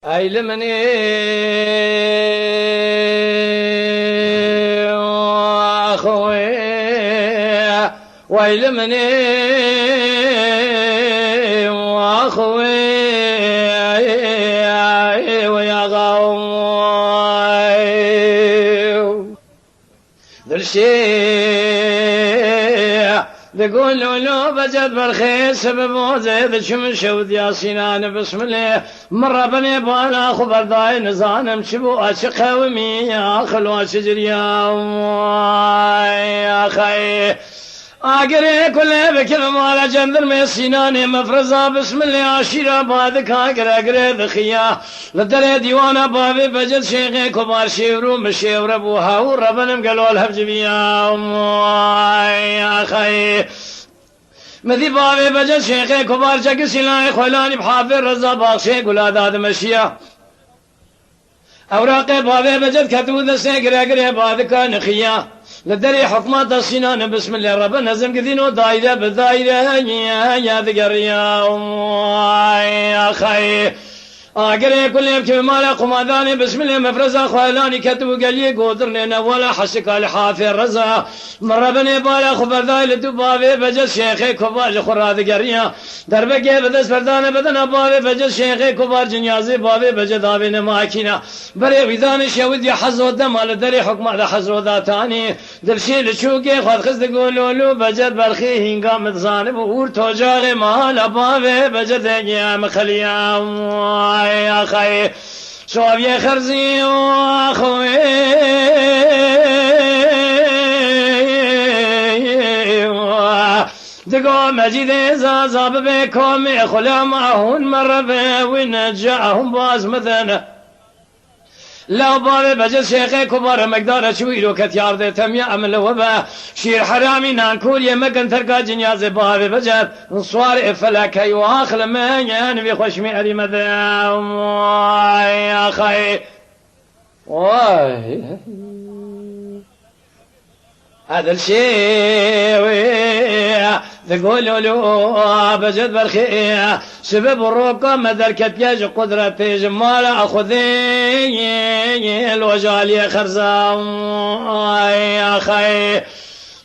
أي لمني أخوي ويلمني أخوي ويا قوم ذا الشيء بيقولوا له بجد بالخير سبب وزيد شمش وديا سنان بسم الله مرة بني بانا خبر داي نزانم شبو أشقه ومي أخلو شجر يا خي آقري كله بكل مالا جندر من سنان مفرزا بسم الله عشيرا بعدك آقري ذخيا لدري ديوانا بابي بجد شيخي كبار شيورو مشيور ابوها وربنم قالوا الهبج بيا يا خي مذي بابي بجد شيخي كبار جاك سلاي خلاني بحافظ رزا باقشي قلاد آدم الشيا أوراقي بابي بجد كتو دسي قري بعدك نخيا لدري حكمات السنان بسم الله رب نزم كذينو دايرة بدايرة يا ذكر يا خي آقري كل يبكي مالا قماداني بسم الله مفرزا خوالاني كتبو قلي قدرني ولا حشك الحافي الرزا مرة بني بالا خبرداي لدبابي بجد شيخي كبار خرا ذكريا دربكي بدس فرداني بدنا بابي بجد شيخي كبار جنيازي بابي بجد آبي نماكينا بري ويداني شود يا حزو الدم على دري حكم على حزو ذاتاني دلشي لشوكي خد خز تقولولو بجد بالخي هنقام تزانب وور توجاغي مالا بابي بجد يا مخليا يا خي شوف يا خرزي واخوي دقوا مجيد زازاب بكم خلا معهن مرة ونجعهم باز مثلا لو بابي بجد شيخي كبار مقدار شويرو كتيار دي تميا عمل وبا شير حرامي نانكول يمكن ترقا جنياز بابي بجد صوار فلكي واخل من ينبي خشمي أري مذاهم يا خي واي هذا الشيء تقولوا له بجد بالخير سبب الروكة مدركة يج قدرة جمال أخذي الوجال يا خرزام يا خي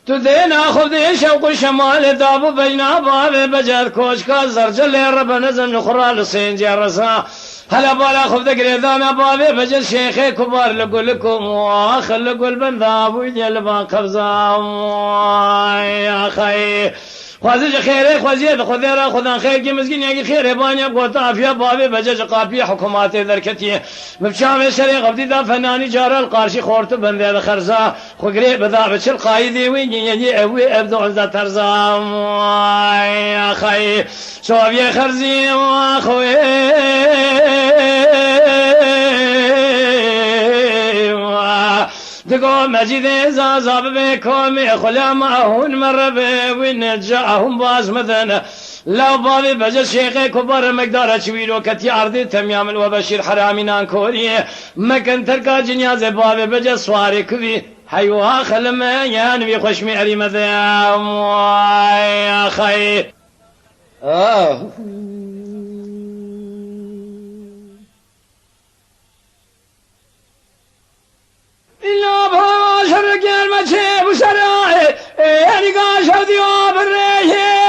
تدين أخذي شوق الشمال دابو بينا باب بجد كوشكا زرجل رب نزل نخرى لصين جرسا هلا بالا خذ قريدانا بابي بجل شيخي كبار لقول لكم واخر لقول بنداب ويجلبا قفزام يا خي خوازج خيري خوازيد خذيرا خذان خير كي مسكين يجي خير بانيا بقوتا فيها بابي بجج قافيه حكومات ذركتي مبشام شري قبدي دا فناني جار القارشي خورت بندي خرزا خقري بذا بش القايدي ويجي ابدو عزا ترزام يا خي شوف يا خرزي واخوي دقوا مجيد زازاب بكم خلا معهن مرة ونجعهم باز مثلا لو بابي بجد شيخي كبار مقدار شويرو كتي عرضي تميام وبشير حرامي نانكوري مكن تركا جنياز بابي بجد سواري كذي حيوها خلما ينبي خشمي أري مذاهم يا خي إلا باشر كلمة شيء وسراي يعني قاشر ذياب الريح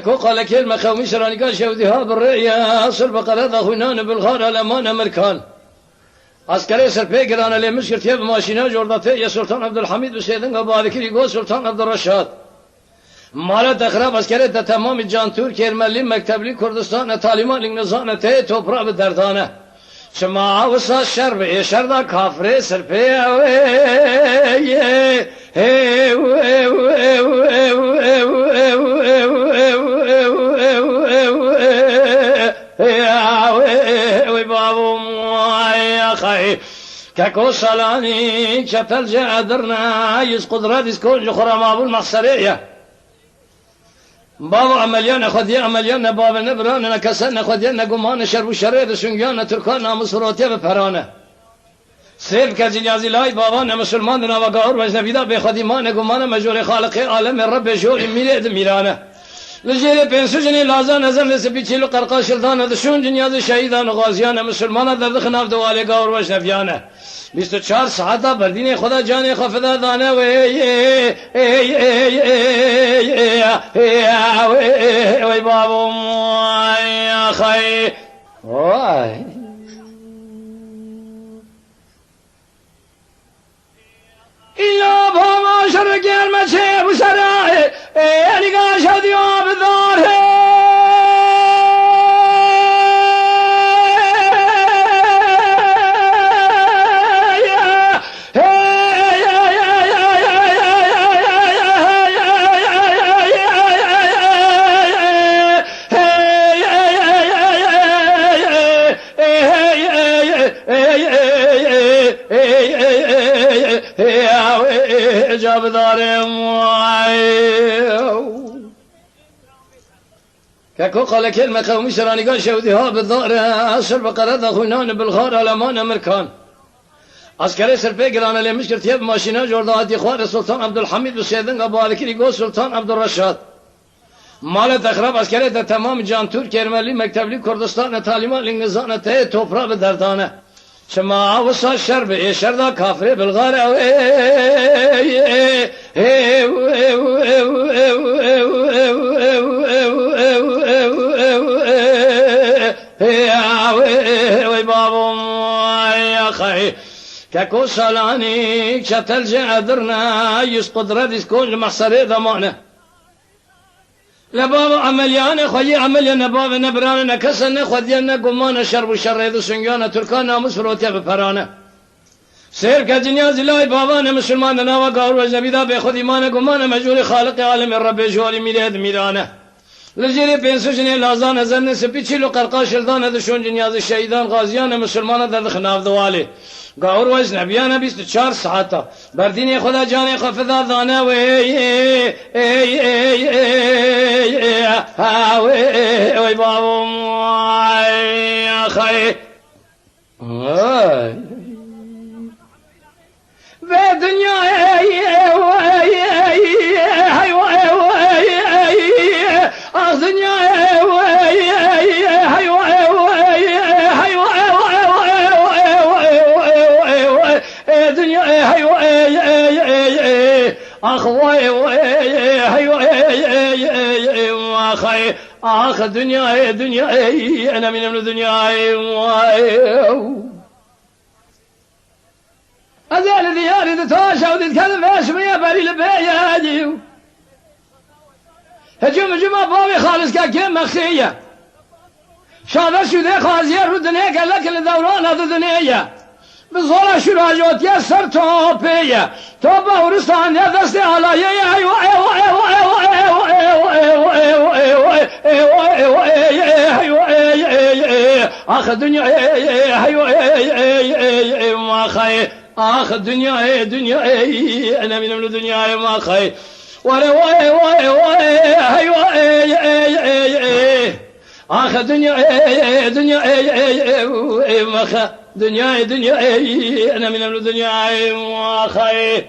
كوقا كلمة خوميش راني قال شوديها بالرئية أصل بقلاد أخوينان بالغارة الأمانة مركان عسكري سربيقر أنا اللي مشكل تيب ماشينا جوردتي يا سلطان عبد الحميد بسيدن قبادي كري قول سلطان عبد الرشاد مالت أخراب عسكري تمام الجان تركي الملي مكتب لي كردستان تعليمان النظام تي توبرا بالدردانة شماعة وصا الشربي شردا كافري سربي وي بابو يا خي كاكو سالاني كتل جادرنا يس قدرات يسكون جخرا مابو المحصرية بابا عمليانا خديا عمليانا بابا نبرانا كسانا خديانا قمانا شرب شريد سنجانا تركانا مصروتيا بفرانا سيف كجنيازي لاي بابانا مسلماننا وقاور وجنبيدا بخديمانا قمانا مجول خالق عالم الرب جول ميلاد ميلانا لجيري بينسجني لازا نزل لسبيتشيلو قرقاش الدانا دشون جنيازي شهيدان غازيانا مسلمانا دردخنا بدوالي قاور وجنبيانا 24 ساعتا بردين خدا جاني خفدا دانا وي بابو يا خي واي يا بابا شرق المشي وسراي يعني قاش ديوب الدار جاب دارم كاكو قال كلمة قومي سراني قال شوديها بالدار أسر بقرة دخونان بالغار علمان أمريكان عسكري سربيقرانا اللي مشكل تياب ماشينا جوردات إخوان السلطان عبد الحميد وسيدن قبالكي يقول سلطان عبد الرشاد مالت أخراب عسكري تمام جان تركي إرمالي مكتب لي كردستان تعليمان لنظام تهي توفرا بدردانه شما وصل الشرب شردا كافر بالغار وي بابو يا خي كاكو سالاني شتل جادرنا يسقط رديس كل محصري ضمانه لبابا عمليانا خوي عمليانا بابا نبرانا كسنا خدينا قمانا شرب شريد سنجانا تركانا مسروتيا بفرانا سير كجنياز لاي بابانا مسلمانا وقاور وجنبيدا بخد إيمانا قمانا مجول خالق عالم الرب جوالي ميلاد ميلانا لجيري بينسجني لازانا زن سبيتشيلو قرقاش الدانا دشون جنياز الشهيدان غازيانا مسلمانا در خناف دوالي قاور وجنبيانا 24 ساعتا برديني خدا جاني خفضا دانا وي بابو يا خي بالدنيا آخ دنيا دنيا أنا من الدنيا أزال دياري تتواشى وتتكلم اسمي بري لبيادي هجوم جمع بابي خالص كاكيم مخية شاذر شو ذي خازير ودنيا قال لك الدوران هذا دنيا بزولا شراجوت يسر توبية توبة ورستان يا دستي على آخ الدنيا ما خي آخ الدنيا دنيا أنا من الدنيا ما خي ولا آخ الدنيا دنيا ما خي دنيا أنا من الدنيا ما خي